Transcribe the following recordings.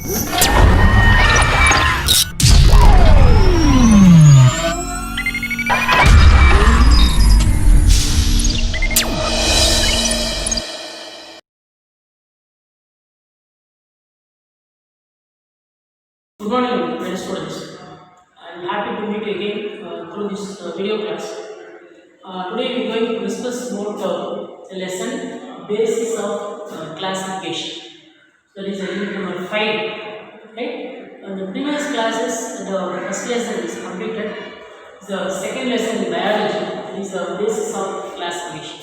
Good morning, dear students. I am happy to meet you again through this video class. Today we are going to discuss about the lesson basis of classification. So that is unit number 5. Right? In the previous classes, the first lesson is completed. The second lesson in biology is the basis of classification.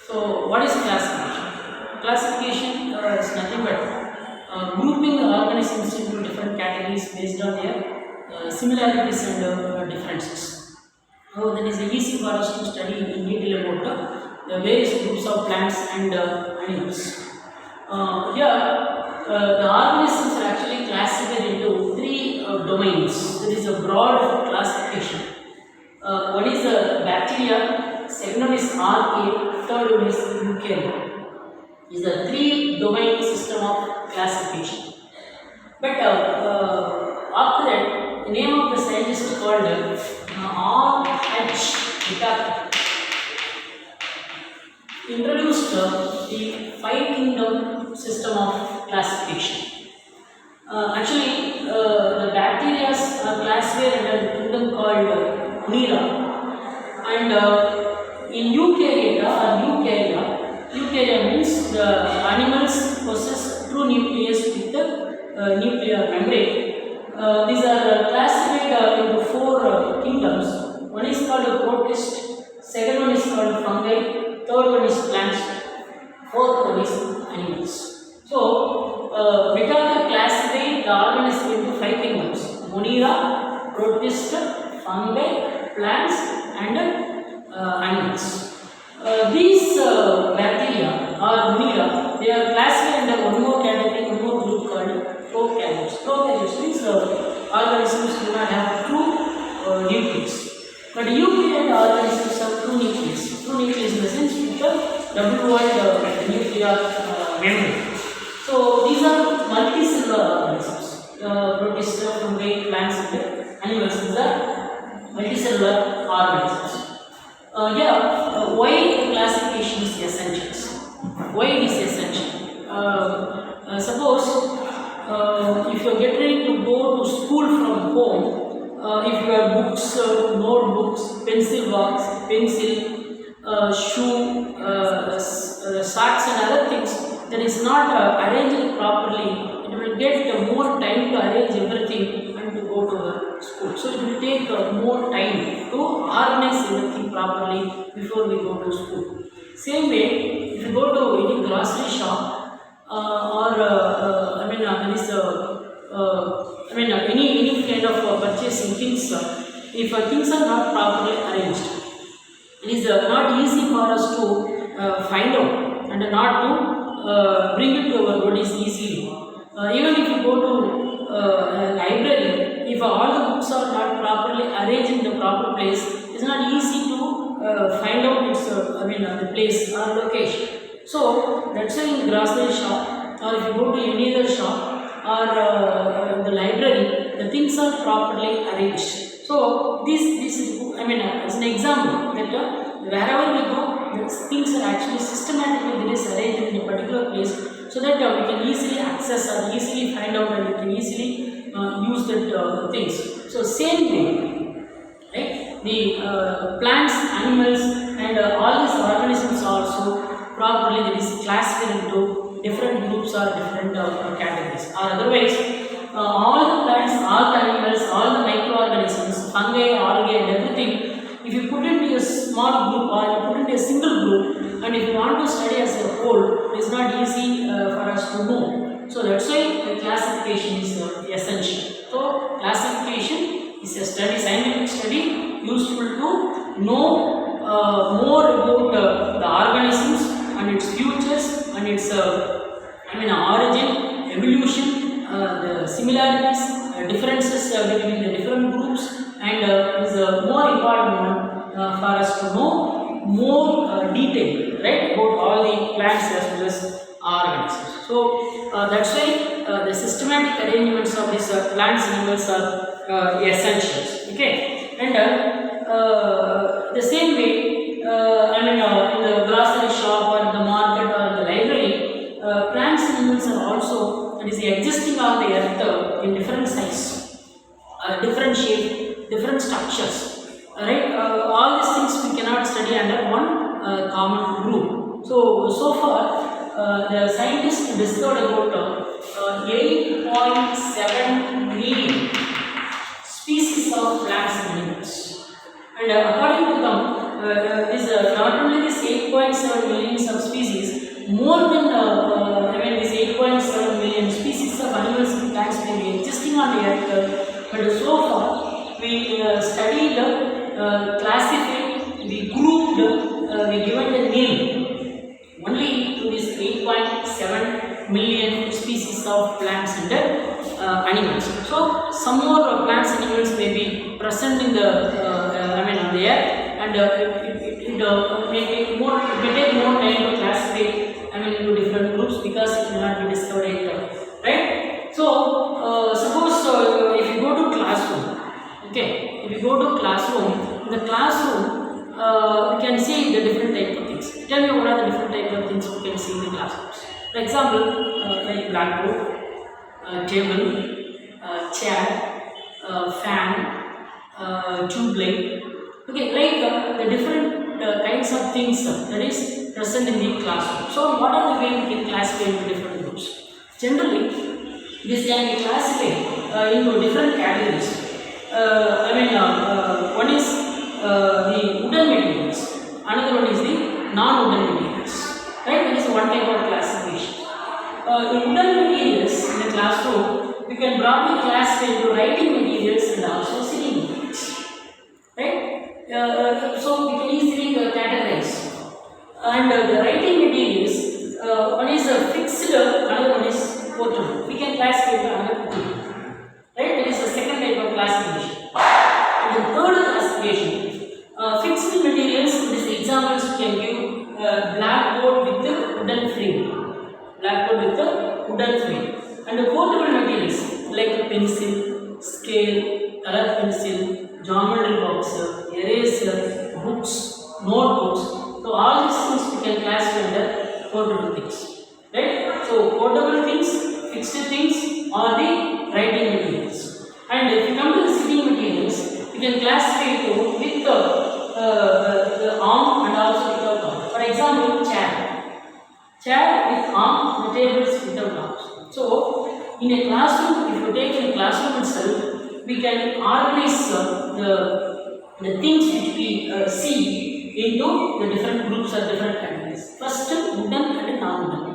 So what is classification? Classification is nothing but grouping the organisms into different categories based on their similarities and differences. So that is easy for us to study in detail about the various groups of plants and animals. The organisms are actually classified into three domains. There is a broad classification. One is bacteria, second one is archaea, third one is eukarya. Is the three domain system of classification. But after that, the name of the scientist is called R.H. Whitaker introduced the five kingdom system of classification. The bacteria are classified under the kingdom called Monera, and in eukarya means the animals possess true nucleus with the nuclear membrane. These are classified into four kingdoms. One is called protist, second one is called fungi, third one is plants, fourth one is animals. So, Whitaker classified the organism into five kingdoms: Monera, protist, fungi, plants, and animals. These bacteria or Monera, they are classified under one more category, one more group called prokaryotes. Prokaryotes means organisms do not have true nucleus. But eukaryotic organisms have true nucleus. True nucleus in the sense with the double-walled nuclear membrane. So these are multicellular organisms. Protists, fungi, plants, and animals. These are multicellular organisms. Why the classification is essential? Why it is essential? Suppose if you are getting ready to go to school from home, if you have books, notebooks, pencil box, pencil, shoe, socks and other things that is not arranged properly, it will get more time to arrange everything and to go to the school. So it will take more time to organize everything properly before we go to school. Same way, if you go to any grocery shop any kind of purchasing things, if things are not properly arranged, it is not easy for us to find out and not to bring it to our bodies easily. Even if you go to a library, if all the books are not properly arranged in the proper place, it's not easy to find out its the place or location. So that's why in grocery shop or if you go to any other shop or the library, the things are properly arranged. So this is as an example that wherever we go, these things are actually systematically arranged in a particular place, so that we can easily access or easily find out and we can easily use that things. So same way, right? The plants, animals, and all these organisms are also properly classified into different groups or different categories. Or otherwise, all the plants, all the animals, all the microorganisms, fungi, algae, and everything, if you put it into a small group or you put it into a single group, and if you want to study as a whole, it is not easy for us to know. So that's why the classification is essential. So classification is a study, scientific study, useful to know more about the organisms and its futures and its origin, evolution, the similarities, differences between the different groups, and is a more important one for us to know more detail, right, about all the plants as well as organisms. So that's why the systematic arrangements of these plants animals are essentials. Okay, and the same way, I mean, in the grocery shop or in the market or in the library, plants animals are also existing on the earth in different size, different shape, different structures. Right? All these things we cannot study under one common group. So far, the scientists discovered about 8.7 million species of plants and animals. And according to them, not only this 8.7 million of species, more than this 8.7 million species of animals and plants may be existing on the earth. But so far, we studied, classified, we grouped, we given the name only to this 8.7 million species of plants and animals. So some more plants and animals may be present in the on the earth, and it may take more time to classify into different groups because it may not be discovered yet. Right? So suppose if you go to classroom, okay, if you go to classroom, in the classroom we can see the different type of things. Tell me what are the different type of things we can see in the classrooms. For example, like blackboard, table, chair, fan, tube light. Okay, like the different kinds of things that is present in the classroom. So what are the way we can classify into different groups? Generally, this can be classified into different categories. One is the wooden materials, another one is the non-wooden materials. Right? That is one type of classification. The wooden materials in the classroom we can broadly classify into writing materials and also sitting materials. Right? So we can easily categorize. And the writing materials, one is fixed, another one is portable. We can classify into another group. Right? That is the second type of classification. And the third classification, fixed materials. These examples we can give blackboard with the wooden frame. Blackboard with the wooden frame. And the portable materials like pencil, scale, color pencil, geometry box, eraser, books, notebooks. So all these things we can classify under portable things. Right? So portable things, fixed things are the writing materials. And if you come to the sitting materials, we can classify it with the arm and also without arm. For example, chair. Chair with arm, the tables without arms. So in a classroom, if you take in a classroom itself, we can organize the things which we see into the different groups or different categories. First, wooden and non-wooden.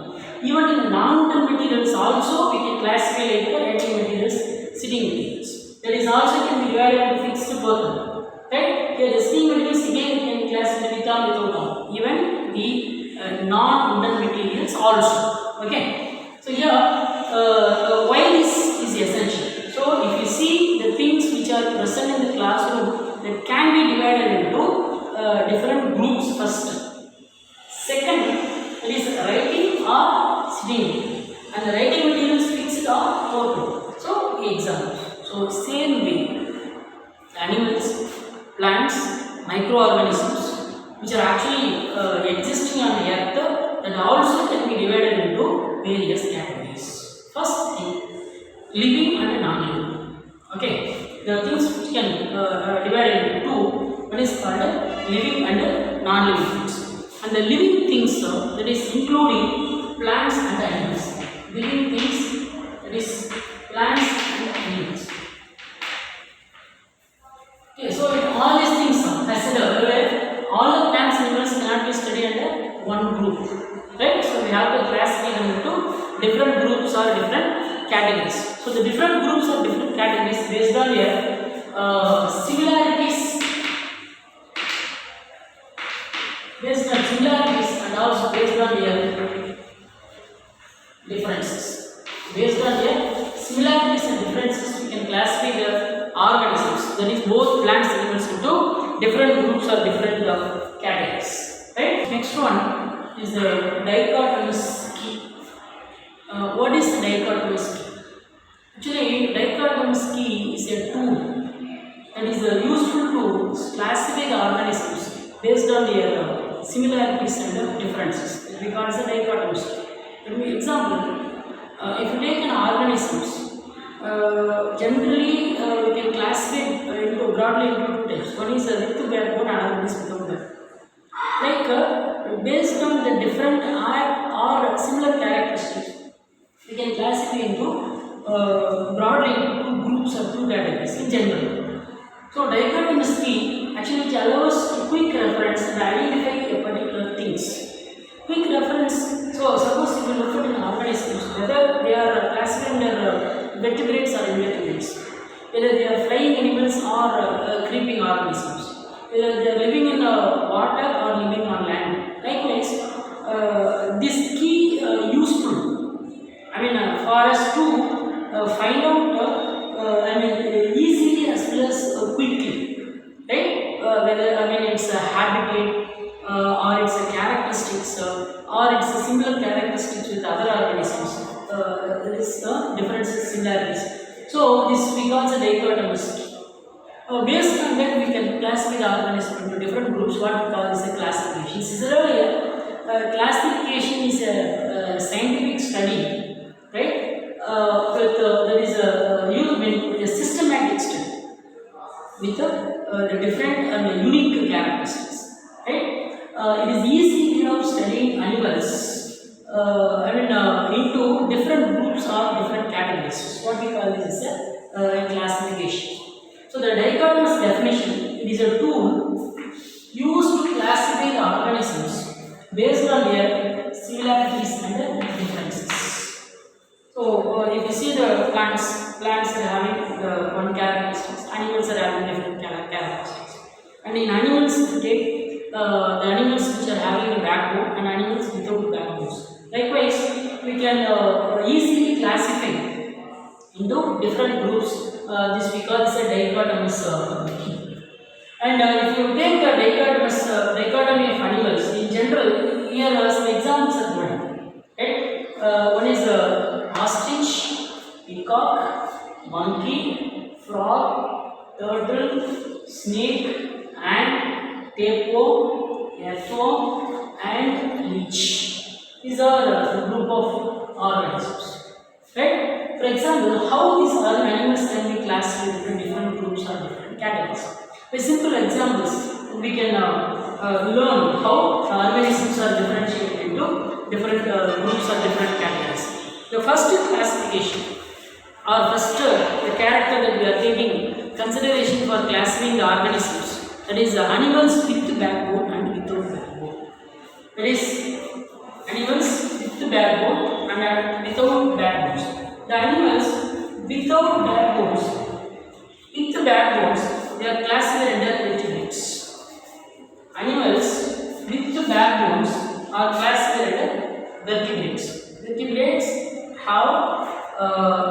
Even in non-wooden materials also we can classify like the writing materials, sitting materials. That is also can be divided into fixed portable. Right? Here the sitting materials again can be classified with or without arm. Even the non-wooden materials also. Okay. So here, why this is essential? So if you see the things which are present in the classroom, that can be divided into different groups first. Second, it is writing or sitting, and the writing materials fixed or portable. So examples. So same way, animals, plants, microorganisms which are actually existing on the earth, that also can be divided into various categories. First thing, living and non-living. Okay, the things which can divide into two. One is called living and non-living things. And the living things that is including plants and animals. Living things, that is plants and animals. Okay, so all these things, as I said earlier, all the plants and animals cannot be studied under one group. Right? So we have to classify them into different groups or different categories. So the different groups or different categories based on their similarities, and also based on their differences. Based on their similarities and differences, we can classify the organisms, that is both plants and animals, into different groups or different categories. Right? Next one is the dichotomous key. What is the dichotomous key? useful to classify the organisms based on their similarities and differences. We call it the dichotomies. Let me example. If you take an organisms, generally we can classify into broadly into two types. One is with backbone, another one is without backbone. Like based on the different or similar characteristics, we can classify into broadly into two groups or two categories in general. So dichotomicity actually which allows quick reference and identify a particular things. Quick reference. So suppose if you look at an organisms, whether they are classified under vertebrates or invertebrates, whether they are flying animals or creeping organisms, whether they are living in water or living on land. Likewise, this key useful. I mean, for us to find out, easily as well as quickly, right? Whether it's a habitat or it's a characteristics or it's a similar characteristics with other organisms. There is differences, similarities. So this we call the dichotomicity. Based on that, we can classify the organism into different groups. What we call is a classification. Similarly, classification is a scientific study, right? There is a systematic study with the different and unique characteristics, right? It is easy of studying animals. Into different groups or different categories. What we call this is a classification. So the dichotomous definition, it is a tool used to classify the organisms based on their similarities and differences. So if you see the plants are having one characteristics, animals are having different characteristics. And in animals, if you take the animals which are having a backbone and animals without backbones. Likewise, we can easily classify into different groups. This we call this a dichotomous key. And if you take the dichotomy of animals in general, here some examples are given. Right? One is ostrich, peacock, monkey, frog, turtle, snake, ant, tapeworm, earthworm, and leech. These are a group of organisms. Right? For example, how these other animals can be classified into different groups or different categories. By simple examples, we can learn how organisms are differentiated into different groups or different categories. The first classification, or first the character that we are taking consideration for classifying the organisms, that is animals with backbone and without backbone. That is animals with backbone and without backbones. The animals without backbones, they are classified under vertebrates. Animals with backbones are classified under vertebrates. Vertebrates have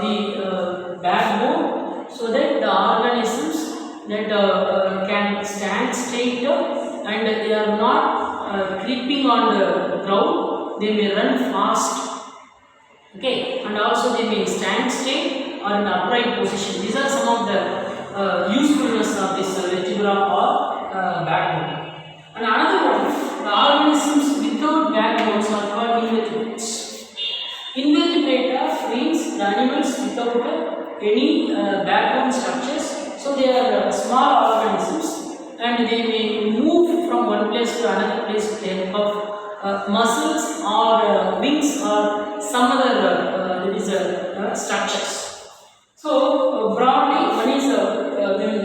the backbone so that the organisms that can stand straight and they are not creeping on the ground. They may run fast, okay, and also they may stand straight or in upright position. These are some of the usefulness of this vertebra or backbone. And another one, the organisms without backbones are called invertebrates. Invertebrata means the animals without any backbone structures. So they are small organisms and they may move from one place to another place with the help of muscles or wings or some other structures. So broadly, one is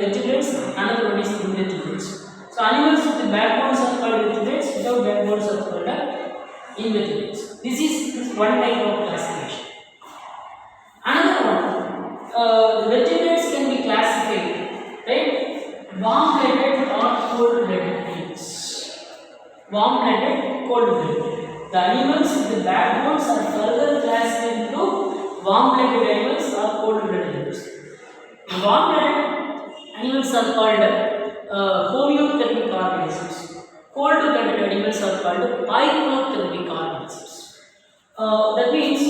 vertebrates, another one is invertebrates. So animals with the backbones are called vertebrates, without backbones are called invertebrates. This is one type of classification. Another one, the vertebrates can be classified, right? Warm-blooded or cold-blooded beings. Warm-blooded, cold-blooded. The animals with the backbones are further classified into warm-blooded animals or cold-blooded animals. The warm-blooded animals are called homeothermic organisms. Cold-blooded animals are called pyrothermic organisms. That means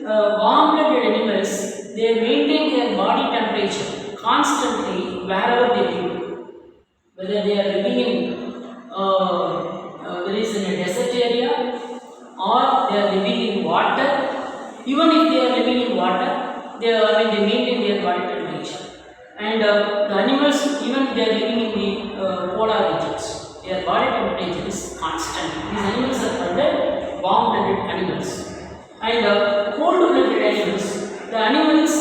warm-blooded animals, they maintain their body temperature constantly wherever they live. whether they are living in there is in a desert area or they are living in water. Even if they are living in water, they are, I mean, they maintain their body temperature. And the animals, even they are living in the polar regions, their body temperature is constant. These animals are called warm-blooded animals. And cold-blooded animals, the animals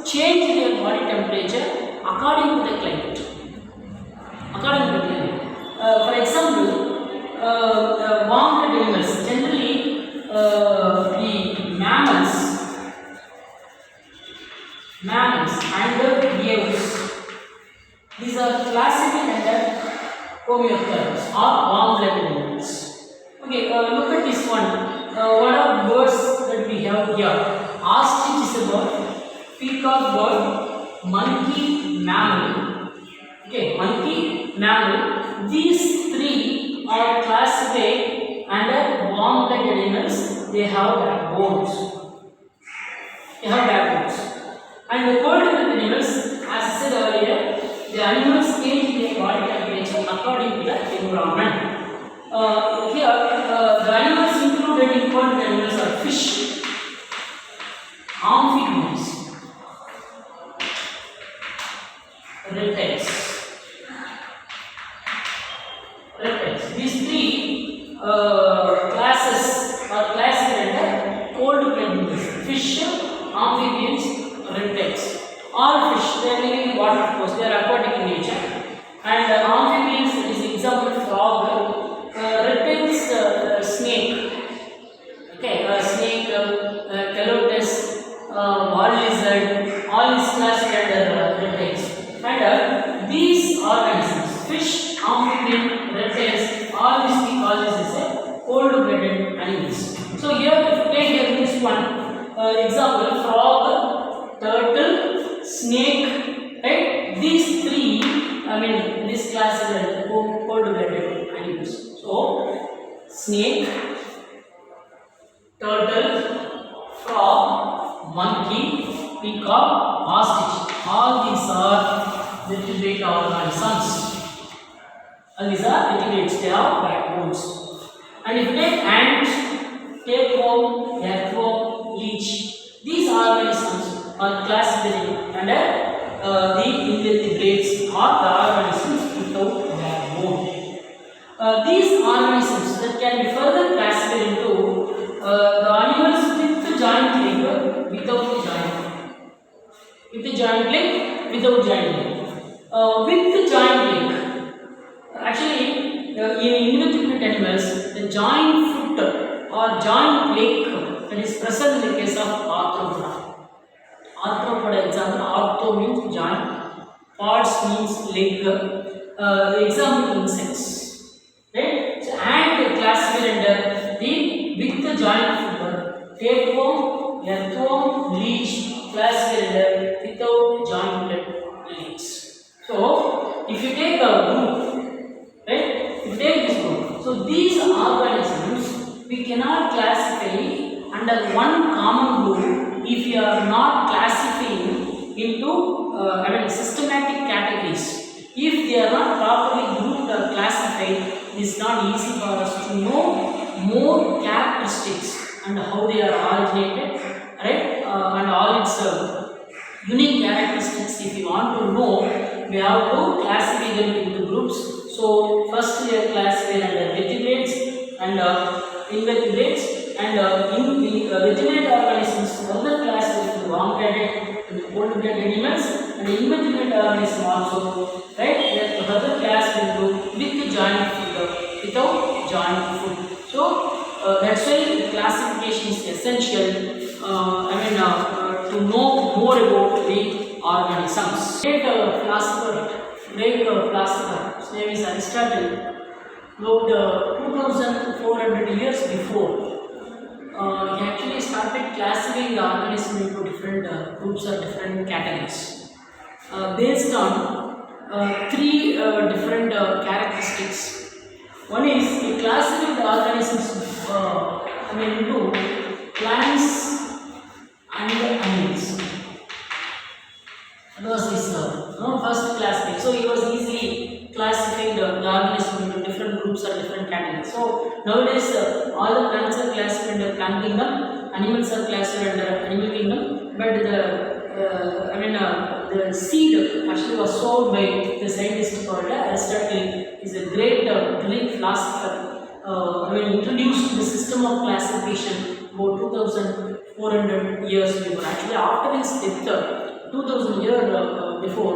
change their body temperature according to the climate. According to the climate. For example, warm-blooded animals, generally the mammals and the bears, these are classified under homeothers or warm-blooded animals. Okay, look at this one. What are birds that we have here? Ostrich is a bird, peacock bird, monkey, mammal. Okay, monkey, mammal. These three are classified under warm-blooded animals. They have backbones. They have backbones. And the cold-blooded animals, as I said earlier, the animals change their body temperature according to the environment. Here, the animals included in cold-blooded animals are fish, amphibians, reptiles. These three classes are classified under cold-blooded animals: fish, amphibians, reptiles. All fish, they are living in water, of course, they are aquatic in nature. And amphibians is example frog, reptiles, snake. Okay, snake, calotes, wall lizard, all is classified under reptiles. And these organisms, fish, amphibian, reptiles, all this we call this as a cold-blooded animals. So here, if you take here this one example, frog, turtle, snake, right? These three, I mean, this class is a cold-blooded animals. So, snake, turtle, frog, monkey, peacock, ostrich. All these are vertebrate organisms. All these are vertebrates. They have backbones. And if you take ant, tapeworm, earthworm, leech, these organisms are classified under the invertebrates or the organisms without backbone. These organisms that can be further classified into the animals with the joint leg, without the joint leg. With the joint leg, without joint leg. With the joint leg, actually in invertebrate animals, the joint foot or joint leg that is present in the case of arthropoda. Arthropoda example, ortho means joint, pods means leg. Example insects. Right? So ant classified under the with the joint foot, tapeworm, earthworm, leech classified under without jointed legs. So if you take a group, right? If you take this group, so these organisms we cannot classify under one common group if you are not classifying into systematic categories. If they are not properly grouped or classified, it is not easy for us to know more characteristics and how they are originated, right? And all its unique characteristics. If you want to know, we have to classify them into groups. So first we are classified under vertebrates and invertebrates, and in the vertebrate organisms further classified into warm-blooded and cold-blooded animals, and invertebrate organisms also, right? They are further classified into with the joint foot, without joint foot. So that's why the classification is essential. To know more about the organisms. Great philosopher, his name is Aristotle, about 2400 years before. He actually started classifying the organism into different groups or different categories based on three different characteristics. One is he classified the organisms into plants and animals. That was his first classification. So he was easily classifying groups or different categories. So nowadays all the plants are classified under plant kingdom, animals are classified under animal kingdom, but the seed actually was sold by the scientist called Aristotle. Is a great Greek philosopher. Introduced the system of classification about 2400 years before. Actually, after his death, 2000 years before,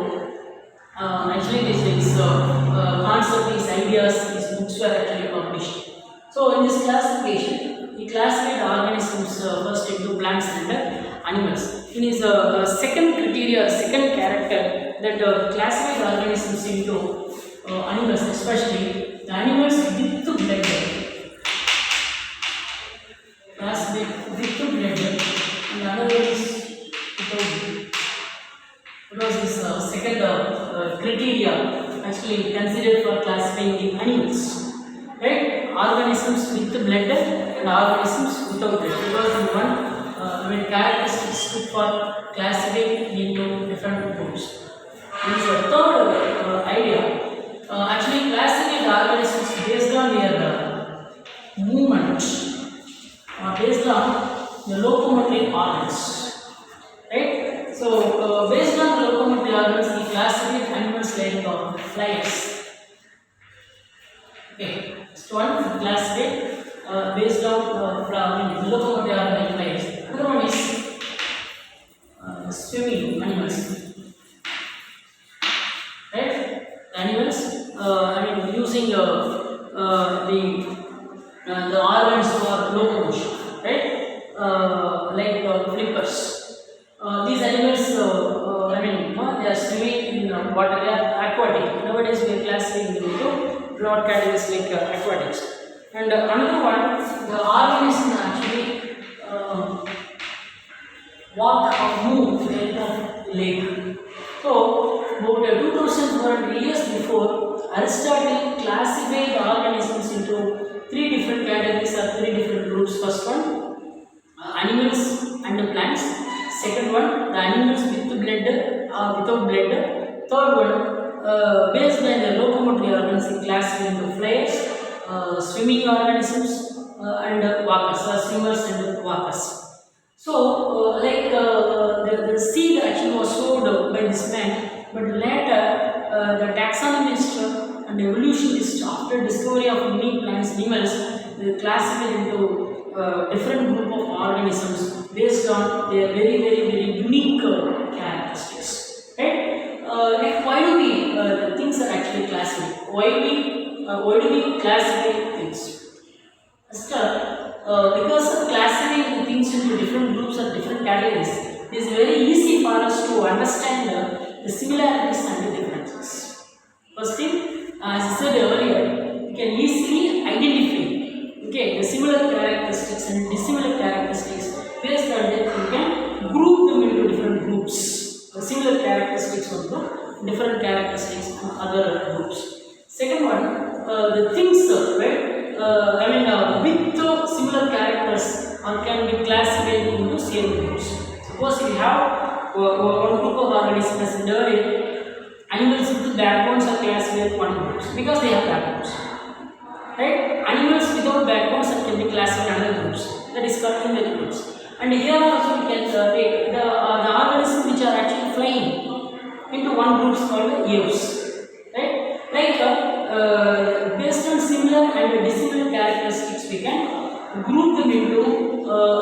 actually this concept, these ideas, these books were actually published. So in this classification, he classified organisms first into plants and animals. In his second criteria, second character, that classified organisms into animals, especially the animals with blood, classified with blood, and another is without blood. It was his second criteria actually considered for classifying the animals, right? Organisms with blood and organisms without blood. It was the one characteristics for classifying into different groups. There is a third idea. Actually, classifying organisms based on their movement, based on the locomotive organs, right? So, based on the locomotive organs, we classify animals like flies. Okay, first one classify based on locomotive organ like flies. Another one is swimming animals, right? Animals, using the organs for locomotion, right? Like flippers. These animals, they are swimming in water. They are aquatic. Nowadays, we are classifying them into broad categories like aquatics. And another one, the organism actually walk or move with the help of leg. So, about 2400 years before, Aristotle classified organisms into three different categories or three different groups. First one, animals and plants. Second one, the animals with blood or without blood. Third one, based on the locomotive organs, he classified into flyers, swimming organisms, and walkers, swimmers and walkers. So, the seed actually was sold by this man, but later the taxonomist and evolutionist, after discovery of many plants, animals, they classified into different group of organisms based on their very unique characteristics, right? Why do we things are actually classified? Why do we classify things? First, because of classifying the things into different groups or different categories, it is very easy for us to understand the similarities and the differences. First thing, as I said earlier, we can easily identify the similar characteristics and dissimilar characteristics. Based on that, we can group them into different groups. The similar characteristics also, different characteristics and other groups. Second one, the things, right? With similar characters can be classified into same groups. Suppose we have one group of organisms, as earlier, animals with backbones are classified one groups because they have backbones. Right? Animals without backbones can be classified in other groups. That is called invertebrates. And here also we can take the organisms which are actually flying into one group called aves. Right? Based on similar and dissimilar characteristics, we can group them into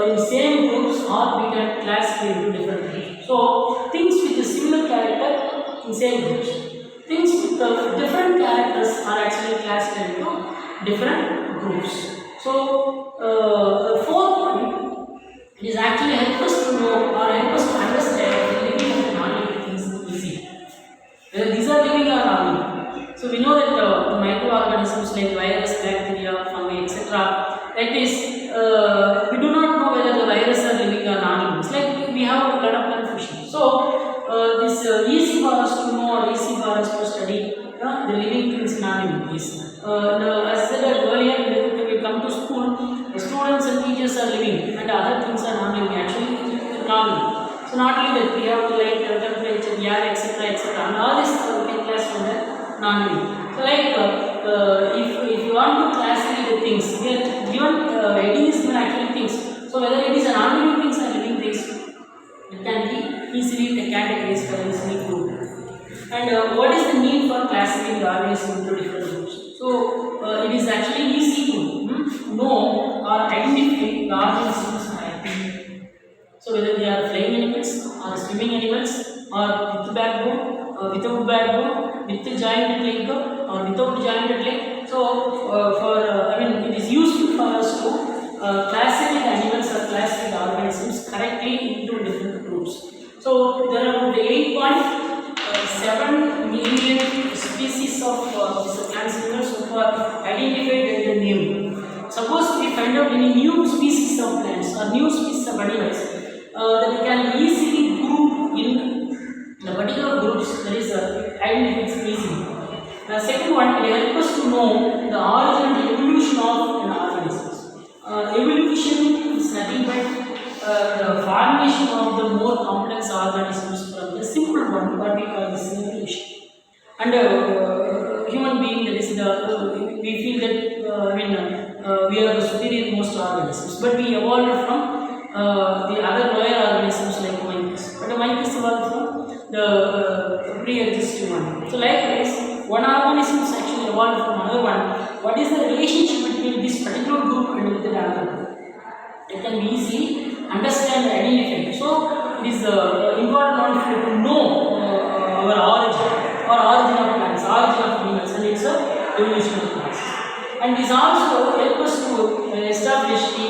in same groups, or we can classify into different groups. So things with a similar character in same groups. Things with different characters are actually classified into different groups. So the fourth one is actually help us to know or help us to understand the living and non-living things easy. Whether these are living or non-living. So we know that the microorganisms like virus, bacteria, fungi, etc. That is, we do not know whether the virus are living or non-living. It's like we have a lot of confusion. So this easy for us to know or easy for us to study the living things, non-living things. As I said earlier, when we come to school, the students and teachers are living and other things are non-living. Actually, non-living. So not only that, we have to like temperature, air, etc., etc. And all this we can classify under non-living. So if you want easily categorized or easily grouped. And what is the need for classifying the organism into different groups? So it is actually easy to know or identify the organisms by. So whether they are flying animals or swimming animals or with backbone or without backbone, with jointed leg or without jointed leg. So it is useful for us to classify the animals or classify the organisms correctly into different groups. So there are the 8.7 million species of plant animals so far identified and the name. Suppose we find out any new species of plants or new species of animals that we can easily group in the particular groups, that is identified easily. The second one, it helps us to know the origin and evolution of an organism. Evolution is nothing but the formation of the more complex organisms from the simple one, what we call this evolution. And human being, that is we feel that we are the superior most organisms, but we evolved from the other lower organisms like monkeys. But the monkeys evolved from the pre-existing one. So likewise, one organism is actually evolved from another one. What is the relationship between this particular group and with the other group? It can be easy understand and identify. So it is important to know our origin of plants, origin of animals, and its evolutionary process. And this also helps us to establish the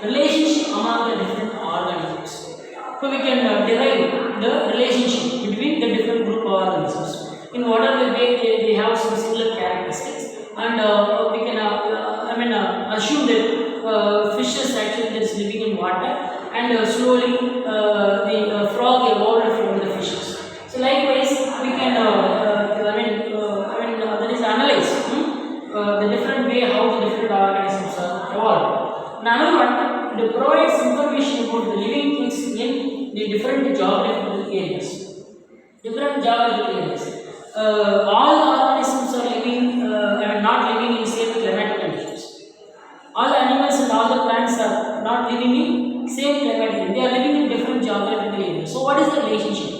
relationship among the different organisms. So we can derive the relationship between the different group of organisms. In whatever way they have some similar characteristics, and we can assume that fishes actually that is living in water, and slowly the frog evolved from the fishes. So likewise, we can that is analyze the different way how the different organisms are evolved. Another one, it provides information about the living things in the different geographical areas. Different geographical areas. All the organisms are living, not living in same climatic conditions. All the animals and all the plants are not living in same climatic. They are living in different geographical areas. So what is the relationship?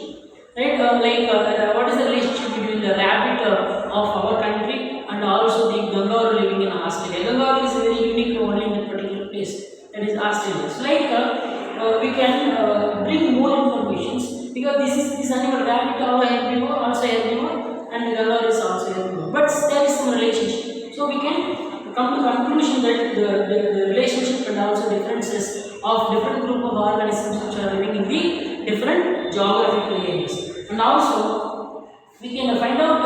Right? What is the relationship between the rabbit of our country and also the kangaroo living in Australia? Kangaroo is very unique only in that particular place, that is Australia. So we can bring more information because this animal rabbit also herbivore, and the kangaroo is also herbivore. But there is some relationship. So we can come to conclusion that the relationship and also differences of different group of organisms which are living in the different geographical areas. And also we can find out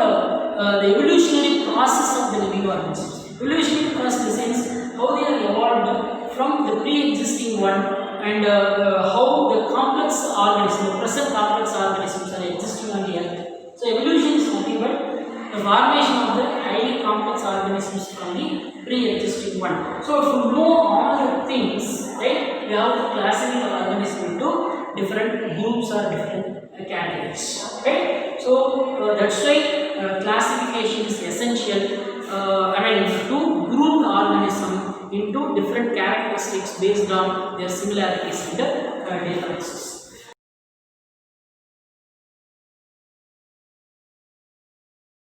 the evolutionary process of the living organisms. Evolutionary process in the sense how they are evolved from the pre-existing one, and how the complex organisms, the present complex organisms are existing on the earth. So evolution is nothing but the formation of the highly complex organisms from the pre-existing one. So if you know all the things, right, we have to classify the organism into different groups or different categories, right? So that's why classification is essential. To group the organism into different characteristics based on their similarities and differences.